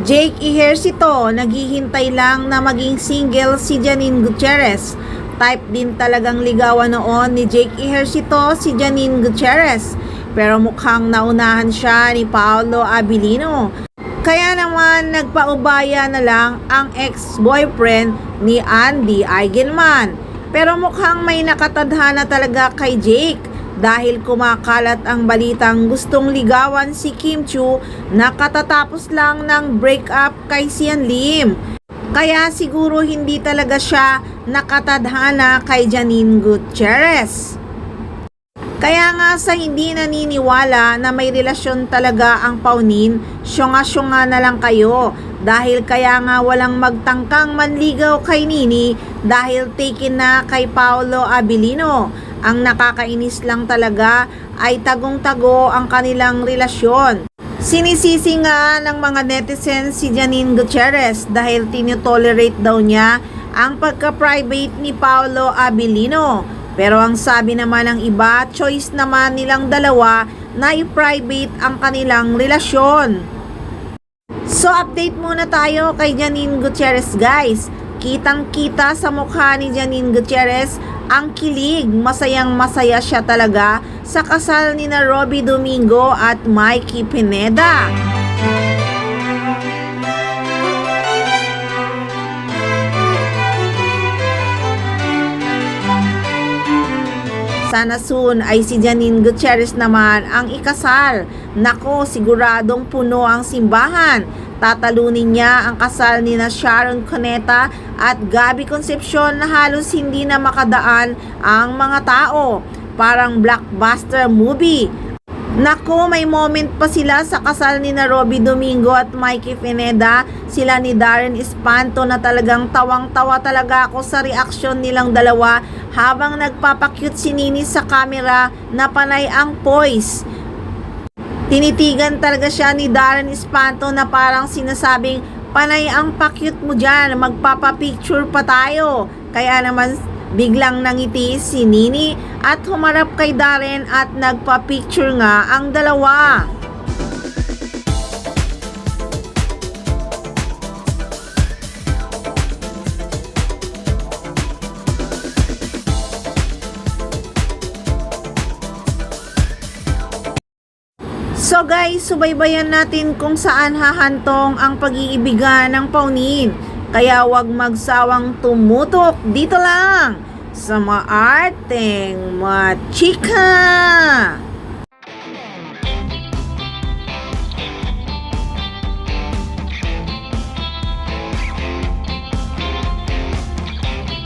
Jake Ejercito, naghihintay lang na maging single si Janine Gutierrez. Type din talagang ligawan noon ni Jake Ejercito si Janine Gutierrez. Pero mukhang naunahan siya ni Paolo Abilino. Kaya naman nagpaubaya na lang ang ex-boyfriend ni Andy Eigenman. Pero mukhang may nakatadhana talaga kay Jake. Dahil kumakalat ang balitang gustong ligawan si Kim Chiu na katatapos lang ng breakup kay Sian Lim. Kaya siguro hindi talaga siya nakatadhana kay Janine Gutierrez. Kaya nga sa hindi naniniwala na may relasyon talaga ang Paunin, syunga-syunga na lang kayo. Dahil kaya nga walang magtangkang manligaw kay Nini dahil taken na kay Paolo Abilino. Ang nakakainis lang talaga ay tagong-tago ang kanilang relasyon. Sinisisi nga ng mga netizens si Janine Gutierrez dahil tinotolerate daw niya ang pagka-private ni Paolo Abilino. Pero ang sabi naman ng iba, choice naman nilang dalawa na i-private ang kanilang relasyon. So update muna tayo kay Janine Gutierrez guys. Kitang-kita sa mukha ni Janine Gutierrez ang kilig, masayang-masaya siya talaga sa kasal ni na Robby Domingo at Mikey Pineda. Sana soon ay si Janine Gutierrez naman ang ikasal. Nako, siguradong puno ang simbahan. Tatalunin niya ang kasal ni na Sharon Cuneta at Gabby Concepcion na halos hindi na makadaan ang mga tao. Parang blockbuster movie. Nako, may moment pa sila sa kasal ni na Robby Domingo at Mikey Pineda. Sila ni Darren Espanto na talagang tawang-tawa talaga ako sa reaksyon nilang dalawa habang nagpapakyut si Nini sa camera na panay ang poise. Tinitigan talaga siya ni Darren Espanto na parang sinasabing, panay ang pakyut mo dyan, magpapapicture pa tayo. Kaya naman biglang nangiti si Nini at humarap kay Darren at nagpapicture nga ang dalawa. So guys, subaybayan natin kung saan hahantong ang pag-iibigan ng Paunin. Kaya wag magsawang tumutok dito lang sa Maarteng Machika!